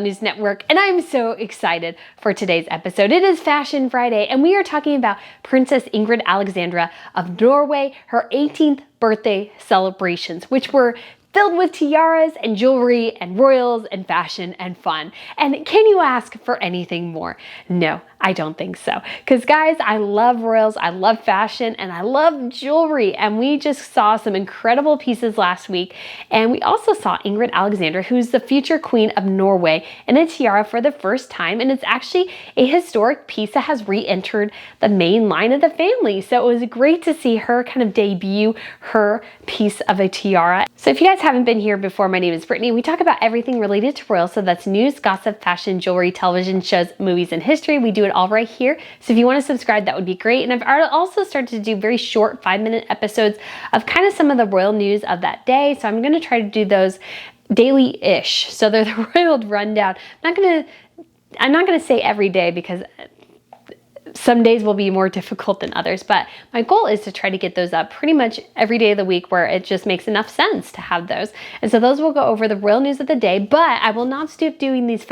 News Network, and I'm so excited for today's episode. It is Fashion Friday, and we are talking about Princess Ingrid Alexandra of Norway, her 18th birthday celebrations, which were filled with tiaras and jewelry and royals and fashion and fun. And can you ask for anything more? No, I don't think so. Because guys, I love royals, I love fashion, and I love jewelry. And we just saw some incredible pieces last week. And we also saw Ingrid Alexandra, who's the future Queen of Norway, in a tiara for the first time. And it's actually a historic piece that has re-entered the main line of the family. So it was great to see her kind of debut her piece of a tiara. So if you guys haven't been here before, my name is Brittany. We talk about everything related to royals. So that's news, gossip, fashion, jewelry, television shows, movies, and history. We do it all right here. So if you want to subscribe, that would be great. And I've also started to do very short 5-minute episodes of kind of some of the royal news of that day. So I'm going to try to do those daily-ish. So they're the royal rundown. I'm not gonna say every day because some days will be more difficult than others, but my goal is to try to get those up pretty much every day of the week where it just makes enough sense to have those. And so those will go over the royal news of the day, but I will not stoop doing these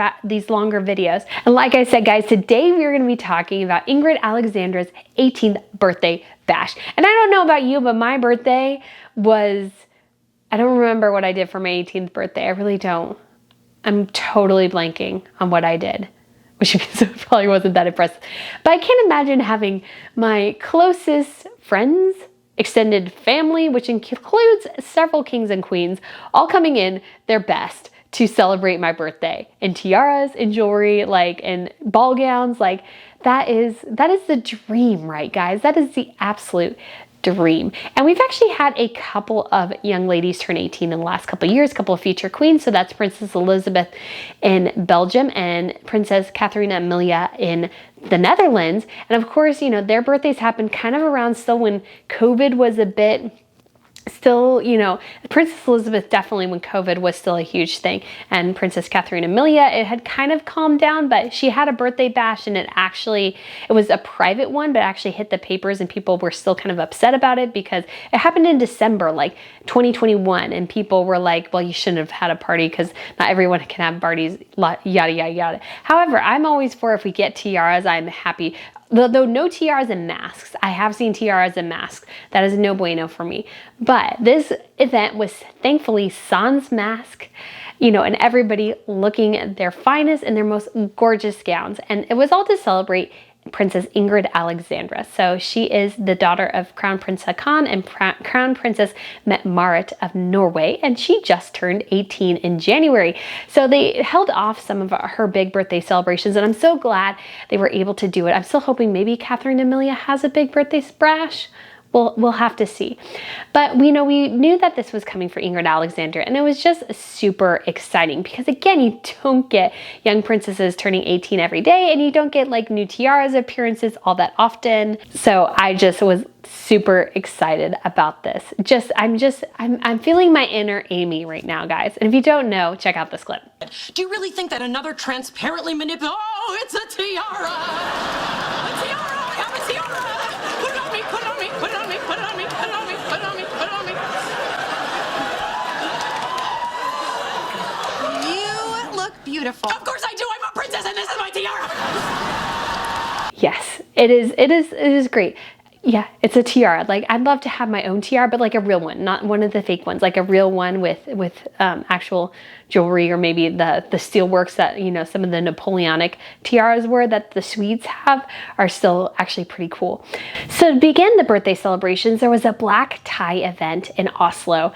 longer videos. And like I said, guys, today we're going to be talking about Ingrid Alexandra's 18th birthday bash. And I don't know about you, but my birthday was, I don't remember what I did for my 18th birthday. I really don't. I'm totally blanking on what I did, which means it probably wasn't that impressive. But I can't imagine having my closest friends, extended family, which includes several kings and queens, all coming in their best to celebrate my birthday in tiaras, in jewelry, like in ball gowns. Like that is the dream, right, guys? That is the absolute dream. And we've actually had a couple of young ladies turn 18 in the last couple of years, a couple of future queens. So that's Princess Elisabeth in Belgium and Princess Catharina Amelia in the Netherlands. And of course, you know, their birthdays happened kind of around still when COVID was a bit still, you know, Princess Elisabeth definitely when COVID was still a huge thing, and Princess Catharina Amelia, it had kind of calmed down, but she had a birthday bash and it was a private one, but actually hit the papers and people were still kind of upset about it because it happened in December, like 2021, and people were like, well, you shouldn't have had a party because not everyone can have parties, yada, yada, yada. However, I'm always for if we get tiaras, I'm happy. Though no tiaras and masks. I have seen tiaras and masks. That is no bueno for me. But this event was thankfully sans mask, you know, and everybody looking at their finest and their most gorgeous gowns. And it was all to celebrate Princess Ingrid Alexandra. So she is the daughter of Crown Prince Haakon and Crown Princess Mette-Marit of Norway, and she just turned 18 in January. So they held off some of her big birthday celebrations, and I'm so glad they were able to do it. I'm still hoping maybe Catharina Amelia has a big birthday splash. We'll have to see. But we knew that this was coming for Ingrid Alexandra, and it was just super exciting because again, you don't get young princesses turning 18 every day, and you don't get like new tiaras appearances all that often. So I just was super excited about this. I'm feeling my inner Amy right now, guys. And if you don't know, check out this clip. Do you really think that another transparently manipulated? Oh, it's a tiara! A tiara! I have a tiara! Put it on me! Put it on me! Put it on me! Put it on me! Put it on me! Put it on me! Put it on me! You look beautiful. Of course I do. I'm a princess, and this is my tiara. Yes, it is great. Yeah, it's a tiara. Like, I'd love to have my own tiara, but like a real one, not one of the fake ones, like a real one with actual jewelry, or maybe the steel works that, you know, some of the Napoleonic tiaras were that the Swedes have are still actually pretty cool. So to begin the birthday celebrations, there was a black tie event in Oslo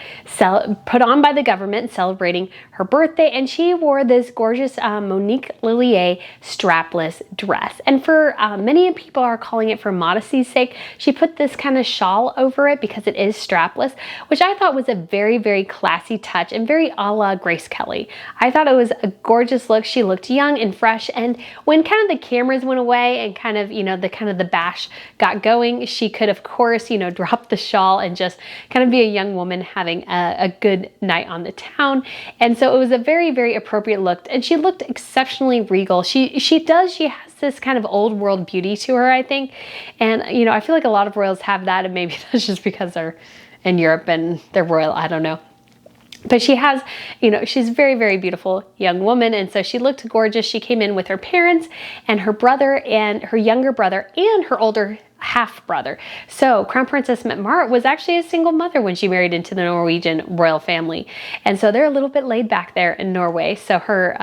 put on by the government celebrating her birthday, and she wore this gorgeous Monique Lillier strapless dress. And for many people are calling it for modesty's sake, she put this kind of shawl over it because it is strapless, which I thought was a very, very classy touch and very a la Grace Kelly. I thought it was a gorgeous look. She looked young and fresh, and when kind of the cameras went away and kind of, you know, the bash got going, she could, of course, you know, drop the shawl and just kind of be a young woman having a good night on the town. And so it was a very, very appropriate look, and she looked exceptionally regal. She has this kind of old world beauty to her, I think. And, you know, I feel like a lot of royals have that, and maybe that's just because they're in Europe and they're royal, I don't know. But she has, you know, she's a very, very beautiful young woman. And so she looked gorgeous. She came in with her parents and her brother and her younger brother and her older half brother. So Crown Princess Mette-Marit was actually a single mother when she married into the Norwegian royal family. And so they're a little bit laid back there in Norway. So her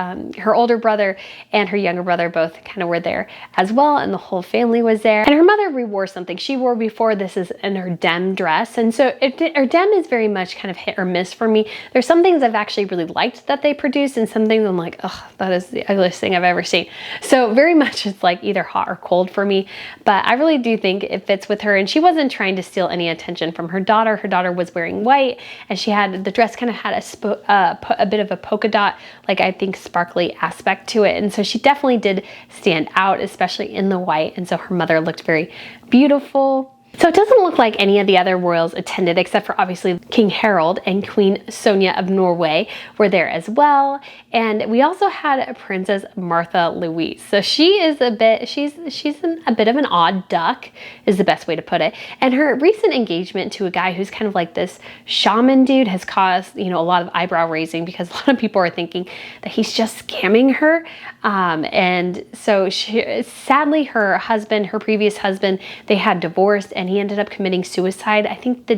older brother and her younger brother both kind of were there as well. And the whole family was there. And her mother re-wore something she wore before. This is in her dem dress. And so her dem is very much kind of hit or miss for me. There's some things I've actually really liked that they produce, and some things I'm like, oh, that is the ugliest thing I've ever seen. So very much it's like either hot or cold for me. But I really do think it fits with her, and she wasn't trying to steal any attention from her daughter. Her daughter was wearing white, and she had, the dress kind of had a bit of a polka dot, like I think sparkly aspect to it. And so she definitely did stand out, especially in the white. And so her mother looked very beautiful. So it doesn't look like any of the other royals attended, except for obviously King Harold and Queen Sonia of Norway were there as well. And we also had Princess Martha Louise. So she is a bit, she's a bit of an odd duck, is the best way to put it. And her recent engagement to a guy who's kind of like this shaman dude has caused, you know, a lot of eyebrow raising, because a lot of people are thinking that he's just scamming her. And so sadly, her husband, her previous husband, they had divorced, and he ended up committing suicide, I think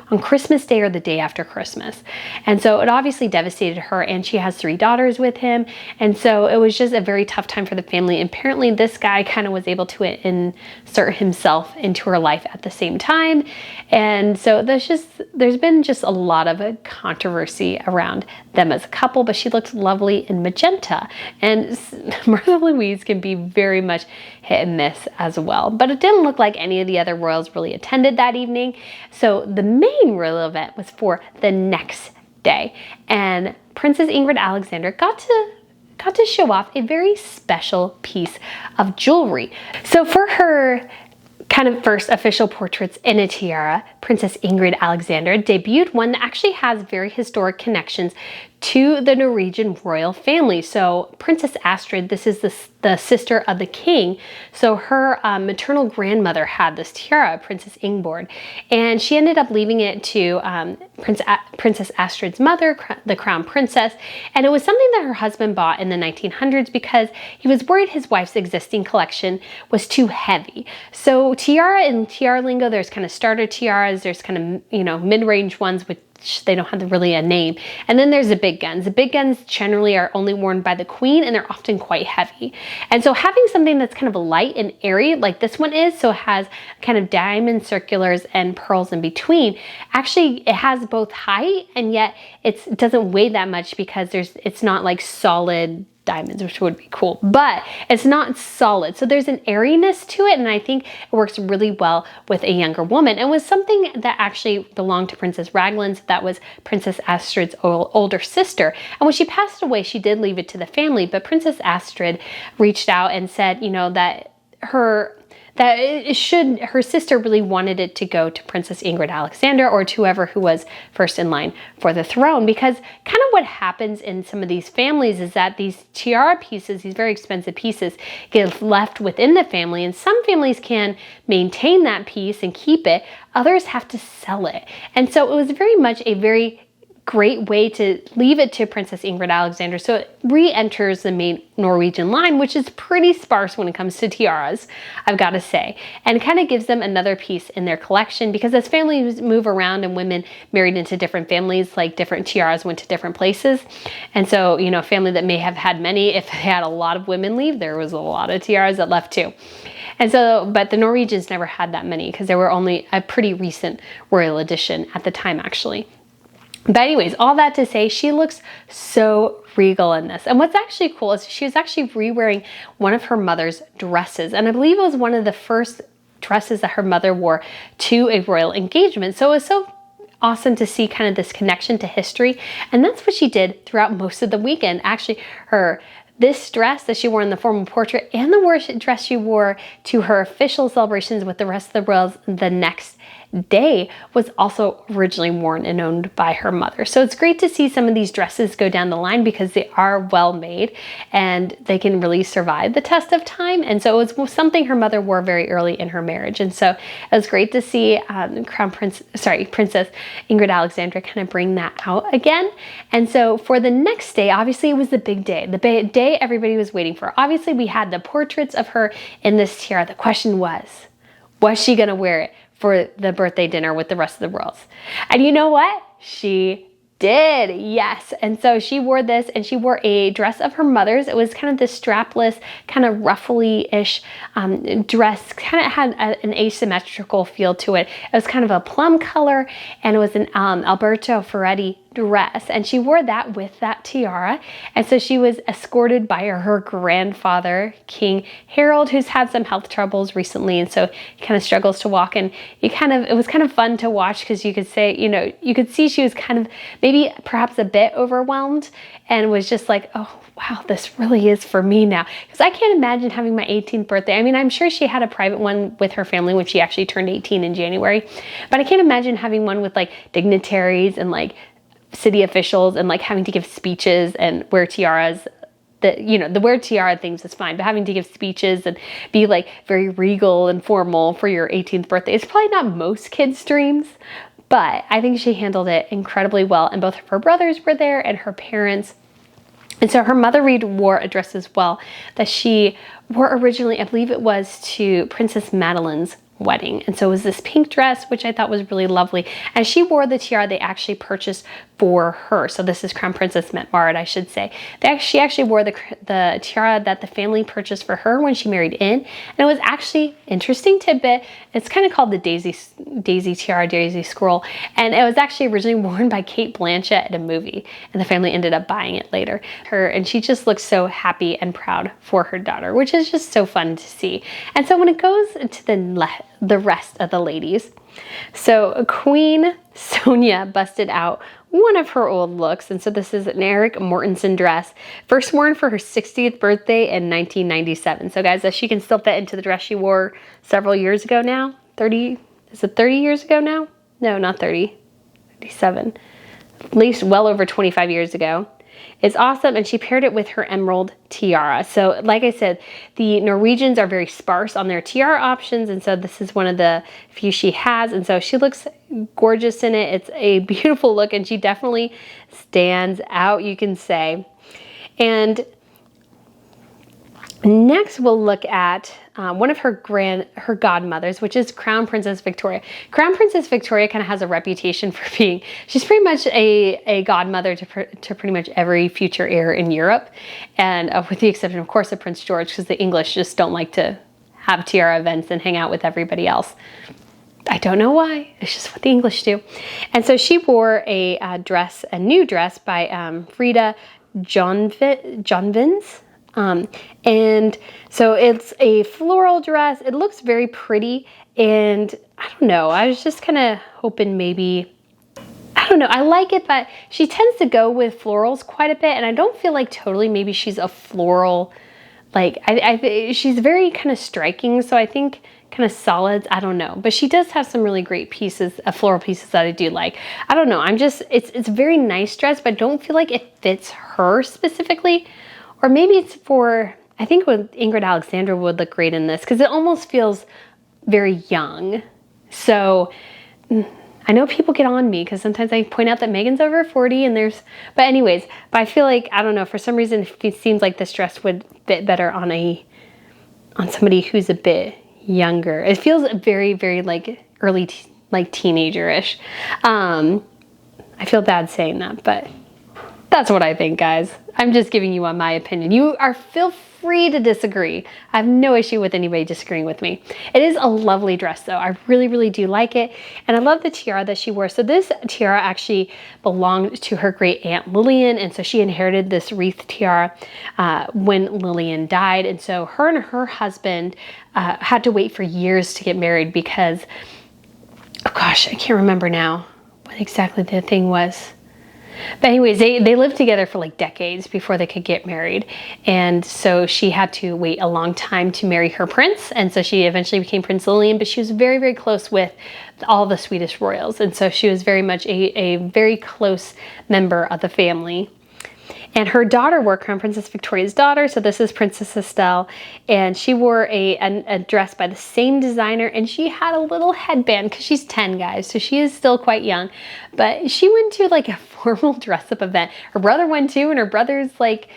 on Christmas Day or the day after Christmas. And so it obviously devastated her, and she has 3 daughters with him. And so it was just a very tough time for the family. And apparently this guy kind of was able to insert himself into her life at the same time. And so there's been just a lot of controversy around them as a couple, but she looked lovely in magenta. And Martha Louise can be very much hit and miss as well. But it didn't look like any of the other royals really attended that evening. So the main royal event was for the next day. And Princess Ingrid Alexandra got to show off a very special piece of jewelry. So for her kind of first official portraits in a tiara, Princess Ingrid Alexandra debuted one that actually has very historic connections to the Norwegian royal family. So Princess Astrid, this is the sister of the king. So her maternal grandmother had this tiara, Princess Ingeborg, and she ended up leaving it to Princess Astrid's mother, the crown princess. And it was something that her husband bought in the 1900s because he was worried his wife's existing collection was too heavy. So tiara, in tiara lingo, there's kind of starter tiaras, there's kind of, you know, mid-range ones with they don't have really a name. And then there's the big guns. The big guns generally are only worn by the queen, and they're often quite heavy. And so having something that's kind of light and airy like this one is, so it has kind of diamond circulars and pearls in between, actually it has both height, and yet it doesn't weigh that much because it's not like solid diamonds, which would be cool, but it's not solid. So there's an airiness to it, and I think it works really well with a younger woman. It was something that actually belonged to Princess Raglan, so that was Princess Astrid's older sister. And when she passed away, she did leave it to the family, but Princess Astrid reached out and said, you know, that her sister really wanted it to go to Princess Ingrid Alexandra, or to whoever who was first in line for the throne, because kind of what happens in some of these families is that these tiara pieces, these very expensive pieces, get left within the family, and some families can maintain that piece and keep it, others have to sell it. And so it was very much a very great way to leave it to Princess Ingrid Alexandra, so it re-enters the main Norwegian line, which is pretty sparse when it comes to tiaras, I've got to say, and kind of gives them another piece in their collection, because as families move around and women married into different families, like different tiaras went to different places. And so, you know, a family that may have had many, if they had a lot of women leave, there was a lot of tiaras that left too. And so, but the Norwegians never had that many, because there were only a pretty recent royal edition at the time, actually. But anyways, all that to say, she looks so regal in this. And what's actually cool is she was actually re-wearing one of her mother's dresses. And I believe it was one of the first dresses that her mother wore to a royal engagement. So it was so awesome to see kind of this connection to history. And that's what she did throughout most of the weekend. Actually, this dress that she wore in the formal portrait and the dress she wore to her official celebrations with the rest of the royals the next day was also originally worn and owned by her mother. So it's great to see some of these dresses go down the line because they are well made and they can really survive the test of time. And so it was something her mother wore very early in her marriage. And so it was great to see Princess Ingrid Alexandra kind of bring that out again. And so for the next day, obviously it was the big day, the day everybody was waiting for. Obviously we had the portraits of her in this tiara. The question was she going to wear it for the birthday dinner with the rest of the royals? And you know what? She did, yes. And so she wore this, and she wore a dress of her mother's. It was kind of this strapless, kind of ruffly-ish dress. Kind of had an asymmetrical feel to it. It was kind of a plum color, and it was an Alberto Ferretti dress, and she wore that with that tiara. And so she was escorted by her grandfather, King Harold, who's had some health troubles recently, and so he kind of struggles to walk. And it was kind of fun to watch because you could say, you could see she was kind of maybe perhaps a bit overwhelmed and was just like, oh wow, this really is for me now. Because I can't imagine having my 18th birthday. I mean, I'm sure she had a private one with her family when she actually turned 18 in January, but I can't imagine having one with like dignitaries and like city officials and like having to give speeches and wear tiaras. The wear tiara things is fine, but having to give speeches and be like very regal and formal for your 18th birthday is probably not most kids' dreams, but I think she handled it incredibly well. And both of her brothers were there and her parents. And so her mother wore a dress as well that she wore originally, I believe it was to Princess Madeline's wedding. And so it was this pink dress, which I thought was really lovely. And she wore the tiara they actually purchased for her. So this is Crown Princess Mette-Marit, I should say. She actually wore the tiara that the family purchased for her when she married in. And it was actually, interesting tidbit, it's kind of called the Daisy Tiara, Daisy Scroll. And it was actually originally worn by Kate Blanchett at a movie. And the family ended up buying it later. And she just looks so happy and proud for her daughter, which is just so fun to see. And so when it goes to the rest of the ladies, so Queen Sonia busted out one of her old looks, and so this is an Eric Mortensen dress, first worn for her 60th birthday in 1997. So guys, she can still fit into the dress she wore several years ago now. 30, is it 30 years ago now? No, not 30, 37, at least well over 25 years ago. It's awesome, and she paired it with her emerald tiara. So like I said, the Norwegians are very sparse on their tiara options, and so this is one of the few she has, and so she looks gorgeous in it. It's a beautiful look, and she definitely stands out, you can say. And next we'll look at one of her godmothers, which is Crown Princess Victoria. Crown Princess Victoria kind of has a reputation for being, she's pretty much a godmother to pretty much every future heir in Europe. And with the exception, of course, of Prince George, because the English just don't like to have tiara events and hang out with everybody else. I don't know why, it's just what the English do. And so she wore a new dress by Frida Jonvins. And so it's a floral dress. It looks very pretty, and I don't know, I was just kind of hoping maybe, I don't know, I like it, but she tends to go with florals quite a bit, and I don't feel like totally maybe she's a floral, like, she's very kind of striking, so I think kind of solids, I don't know, but she does have some really great pieces, floral pieces that I do like. I don't know, it's a very nice dress, but I don't feel like it fits her specifically. Or maybe it's for, I think Ingrid Alexandra would look great in this because it almost feels very young. So I know people get on me because sometimes I point out that Megan's over 40 and but I feel like, I don't know, for some reason it seems like this dress would fit better on somebody who's a bit younger. It feels very, very like early, like teenager-ish. I feel bad saying that, but that's what I think, guys. I'm just giving you my opinion. Feel free to disagree. I have no issue with anybody disagreeing with me. It is a lovely dress though. I really, really do like it. And I love the tiara that she wore. So this tiara actually belonged to her great aunt Lillian. And so she inherited this wreath tiara when Lillian died. And so her and her husband had to wait for years to get married because, oh gosh, I can't remember now what exactly the thing was. But anyways, they lived together for like decades before they could get married. And so she had to wait a long time to marry her prince. And so she eventually became Prince Lilian, but she was very, very close with all the Swedish royals. And so she was very much a very close member of the family. And her daughter wore Crown Princess Victoria's daughter. So this is Princess Estelle. And she wore a dress by the same designer. And she had a little headband because she's 10, guys. So she is still quite young. But she went to like a formal dress up event. Her brother went too. And her brother's like,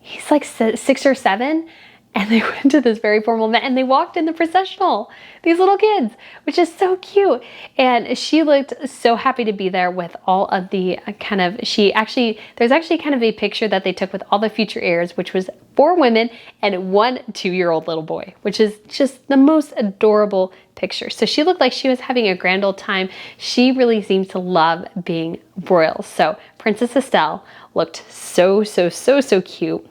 he's like 6 or 7. And they went to this very formal event and they walked in the processional, these little kids, which is so cute. And she looked so happy to be there with all of the there's actually kind of a picture that they took with all the future heirs, which was 4 women and 1 2-year-old little boy, which is just the most adorable picture. So she looked like she was having a grand old time. She really seems to love being royal. So Princess Estelle looked so cute.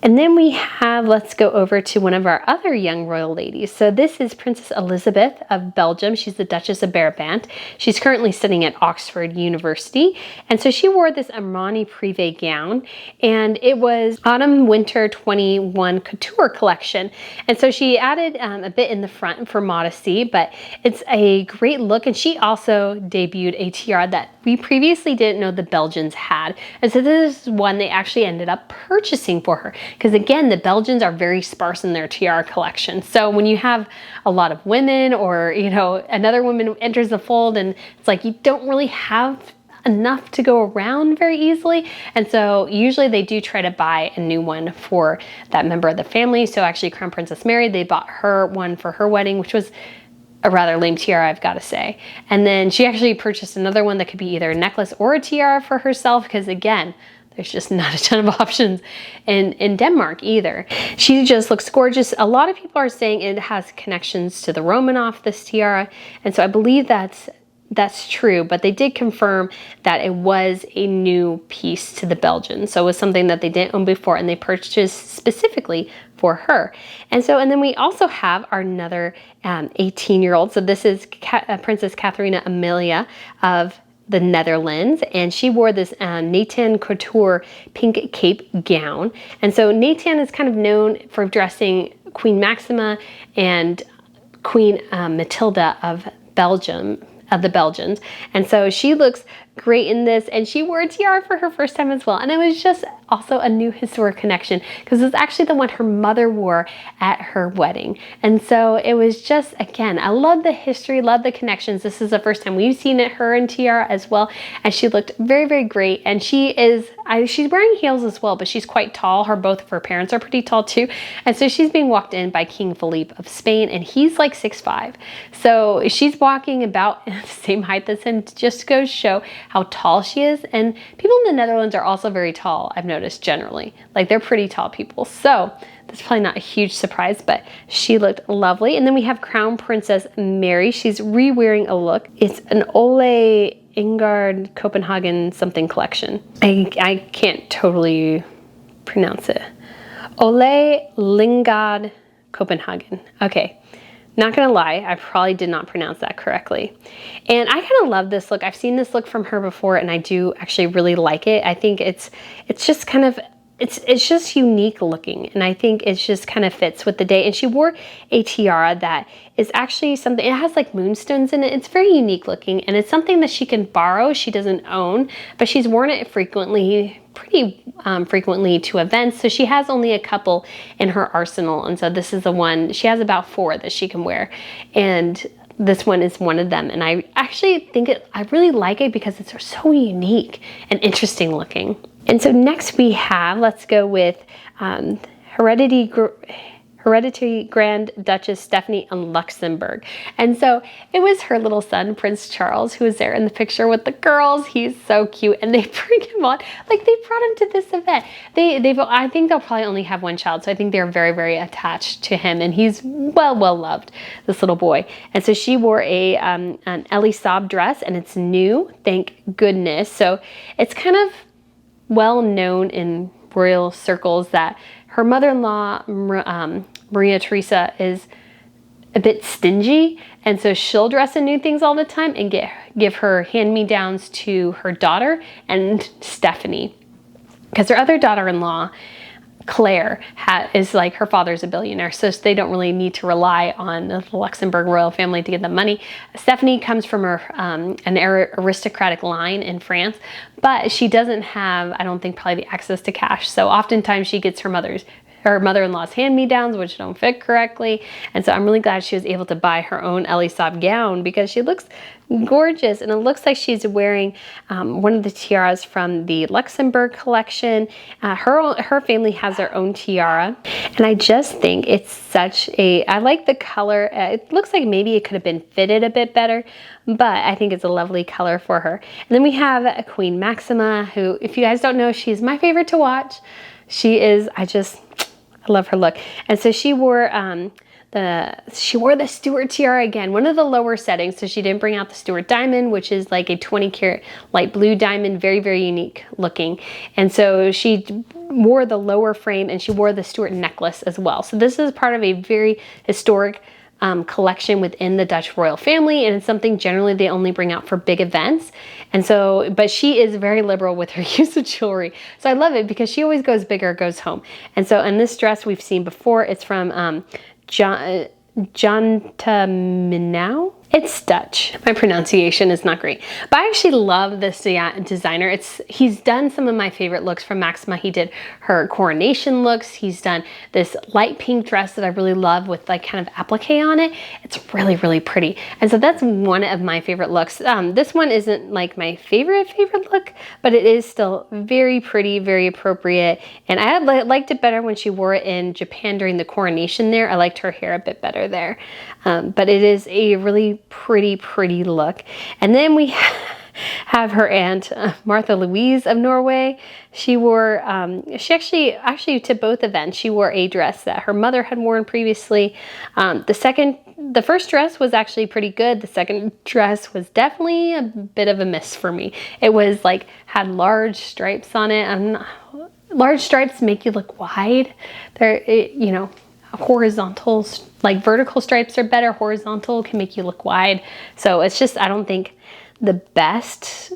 And then we have, let's go over to one of our other young royal ladies. So this is Princess Elisabeth of Belgium. She's the Duchess of Brabant. She's currently studying at Oxford University. And so she wore this Armani Privé gown, and it was Autumn Winter 21 Couture collection. And so she added a bit in the front for modesty, but it's a great look. And she also debuted a tiara that we previously didn't know the Belgians had. And so this is one they actually ended up purchasing for her. Because again, the Belgians are very sparse in their tiara collection. So when you have a lot of women, or another woman enters the fold, and it's like you don't really have enough to go around very easily. And so usually they do try to buy a new one for that member of the family. So actually Crown Princess Mary, they bought her one for her wedding, which was a rather lame tiara, I've got to say. And then she actually purchased another one that could be either a necklace or a tiara for herself, because again, there's just not a ton of options in Denmark either. She just looks gorgeous. A lot of people are saying it has connections to the Romanov, this tiara. And so I believe that's true, but they did confirm that it was a new piece to the Belgians. So it was something that they didn't own before, and they purchased specifically for her. And then we also have our another 18-year-old. So this is Princess Catharina Amelia of the Netherlands, and she wore this Nathan Couture pink cape gown. And so Nathan is kind of known for dressing Queen Maxima and Queen Matilda of Belgium, of the Belgians. And so she looks great in this, and she wore a tiara for her first time as well. And it was just also a new historic connection, because it's actually the one her mother wore at her wedding. And so it was just, again, I love the history, love the connections. This is the first time we've seen her in tiara as well, and she looked very, very great. And she's wearing heels as well, but she's quite tall. Both of her parents are pretty tall too. And so she's being walked in by King Philippe of Spain, and he's like 6'5". So she's walking about the same height as him, just goes to show how tall she is. And people in the Netherlands are also very tall, I've noticed generally. Like, they're pretty tall people. So that's probably not a huge surprise, but she looked lovely. And then we have Crown Princess Mary. She's re-wearing a look. It's an Ole Ingard Copenhagen something collection. I can't totally pronounce it. Ole Lingard Copenhagen. Okay. Not gonna lie, I probably did not pronounce that correctly. And I kind of love this look. I've seen this look from her before, and I do actually really like it. I think it's just kind of, it's just unique looking, and I think it just kind of fits with the day. And she wore a tiara that is actually something, it has like moonstones in it. It's very unique looking, and it's something that she can borrow. She doesn't own, but she's worn it pretty frequently to events. So she has only a couple in her arsenal. And so this is the one, she has about 4 that she can wear. And this one is one of them. And I actually think I really like it because it's so unique and interesting looking. And so next we have, let's go with Hereditary Grand Duchess Stephanie of Luxembourg. And so it was her little son, Prince Charles, who was there in the picture with the girls. He's so cute, and they bring him on, like they brought him to this event. I think they'll probably only have one child, so I think they're very, very attached to him, and he's well loved, this little boy. And so she wore an Elisabeth dress, and it's new, thank goodness. So it's kind of well known in royal circles that her mother-in-law, Maria Theresa, is a bit stingy, and so she'll dress in new things all the time and give her hand-me-downs to her daughter and Stephanie, because her other daughter-in-law, Claire, is like, her father's a billionaire, so they don't really need to rely on the Luxembourg royal family to get them money. Stephanie comes from an aristocratic line in France, but she doesn't have, I don't think, probably the access to cash. So oftentimes she gets her mother-in-law's hand-me-downs, which don't fit correctly. And so I'm really glad she was able to buy her own Elisabeth gown, because she looks gorgeous, and it looks like she's wearing one of the tiaras from the Luxembourg collection. Her family has their own tiara, and I just think it's such a, I like the color. It looks like maybe it could have been fitted a bit better, but I think it's a lovely color for her. And then we have Queen Maxima, who, if you guys don't know, she's my favorite to watch. She is, I love her look. And so she wore the Stuart tiara again, one of the lower settings. So she didn't bring out the Stuart diamond, which is like a 20 karat light blue diamond, very, very unique looking. And so she wore the lower frame, and she wore the Stuart necklace as well. So this is part of a very historic collection within the Dutch royal family, and it's something generally they only bring out for big events. And so, but she is very liberal with her use of jewelry. So I love it, because she always goes big or goes home. And so in this dress we've seen before, it's from John Minau. It's Dutch. My pronunciation is not great, but I actually love this designer. He's done some of my favorite looks from Maxima. He did her coronation looks. He's done this light pink dress that I really love with like kind of applique on it. It's really, really pretty. And so that's one of my favorite looks. This one isn't like my favorite look, but it is still very pretty, very appropriate. And I liked it better when she wore it in Japan during the coronation there. I liked her hair a bit better there. But it is a really pretty look. And then we have her aunt, Martha Louise of Norway. She wore, she actually to both events, she wore a dress that her mother had worn previously. The first dress was actually pretty good. The second dress was definitely a bit of a miss for me. It was like, had large stripes on it. Large stripes make you look wide. Horizontal, like vertical stripes are better. Horizontal can make you look wide. So it's just, I don't think the best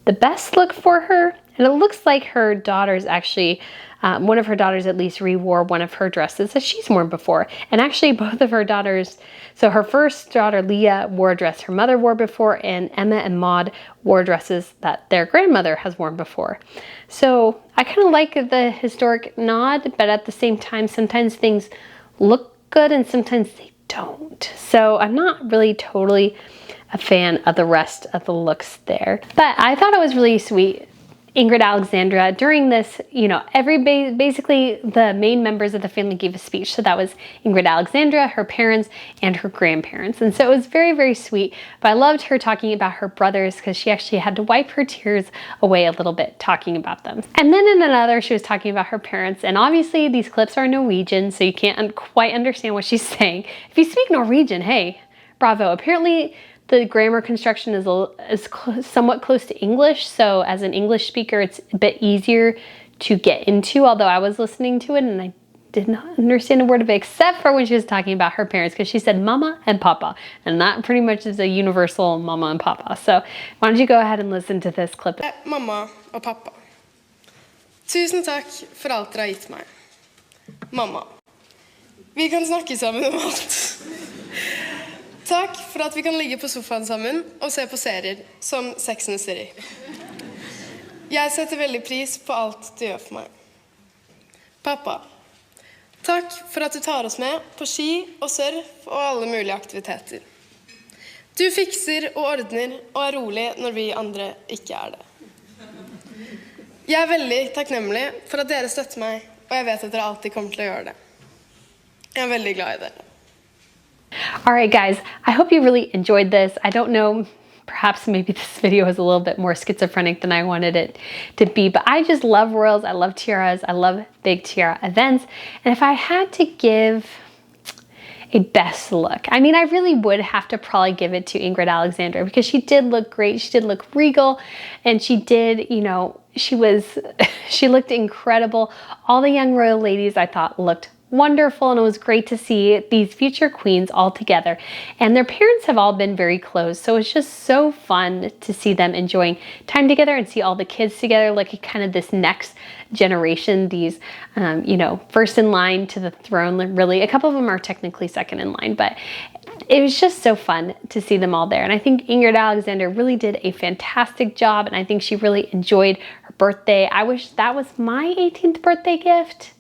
look for her. And it looks like her daughters actually, one of her daughters at least re-wore one of her dresses that she's worn before. And actually both of her daughters, so her first daughter Leah wore a dress her mother wore before, and Emma and Maud wore dresses that their grandmother has worn before. So I kind of like the historic nod, but at the same time, sometimes things look good and sometimes they don't. So I'm not really totally a fan of the rest of the looks there. But I thought it was really sweet. Ingrid Alexandra, during this, basically the main members of the family gave a speech. So that was Ingrid Alexandra, her parents, and her grandparents. And so it was very, very sweet. But I loved her talking about her brothers, because she actually had to wipe her tears away a little bit talking about them. And then in another, she was talking about her parents. And obviously these clips are Norwegian, so you can't quite understand what she's saying. If you speak Norwegian, hey, bravo. Apparently the grammar construction is somewhat close to English, so as an English speaker, it's a bit easier to get into, although I was listening to it and I did not understand a word of it, except for when she was talking about her parents, because she said mama and papa, and that pretty much is a universal mama and papa. So why don't you go ahead and listen to this clip. Mamma og pappa. Tusen takk for alt dere har gitt meg. Mamma. Vi kan snakke sammen om alt. Takk for at vi kan ligge på sofaen sammen og se på serier som Sex and the City. Jeg setter veldig pris på alt du gjør for meg. Pappa, takk for at du tar oss med på ski og surf og alle mulige aktiviteter. Du fikser og ordner og er rolig når vi andre ikke er det. Jeg er veldig takknemlig for at dere støtter meg, og jeg vet at dere alltid kommer til å gjøre det. Jeg er veldig glad i dere. All right, guys, I hope you really enjoyed this. I don't know, perhaps maybe this video is a little bit more schizophrenic than I wanted it to be, but I just love royals. I love tiaras. I love big tiara events. And if I had to give a best look, I mean, I really would have to probably give it to Ingrid Alexandra, because she did look great. She did look regal, and she did, she looked incredible. All the young royal ladies I thought looked wonderful, and it was great to see these future queens all together. And their parents have all been very close, so it's just so fun to see them enjoying time together and see all the kids together, like kind of this next generation, these, you know, first in line to the throne, really. A couple of them are technically second in line, but it was just so fun to see them all there. And I think Ingrid Alexandra really did a fantastic job, and I think she really enjoyed her birthday. I wish that was my 18th birthday gift.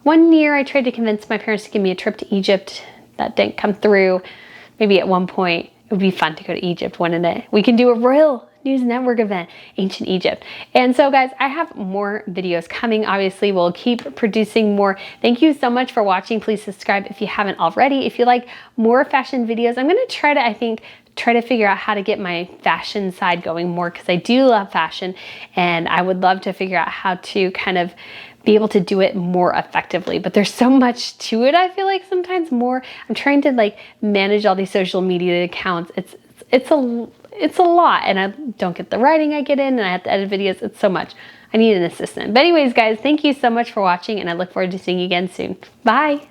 One year I tried to convince my parents to give me a trip to Egypt. That didn't come through. Maybe at one point it would be fun to go to Egypt, wouldn't it? We can do a Royal News Network event, Ancient Egypt. And so guys, I have more videos coming. Obviously, we'll keep producing more. Thank you so much for watching. Please subscribe if you haven't already. If you like more fashion videos, I'm gonna try to figure out how to get my fashion side going more, because I do love fashion, and I would love to figure out how to kind of be able to do it more effectively. But there's so much to it, I feel like sometimes more. I'm trying to like manage all these social media accounts. It's a lot, and I don't get the writing I get in, and I have to edit videos. It's so much. I need an assistant. But anyways, guys, thank you so much for watching, and I look forward to seeing you again soon. Bye.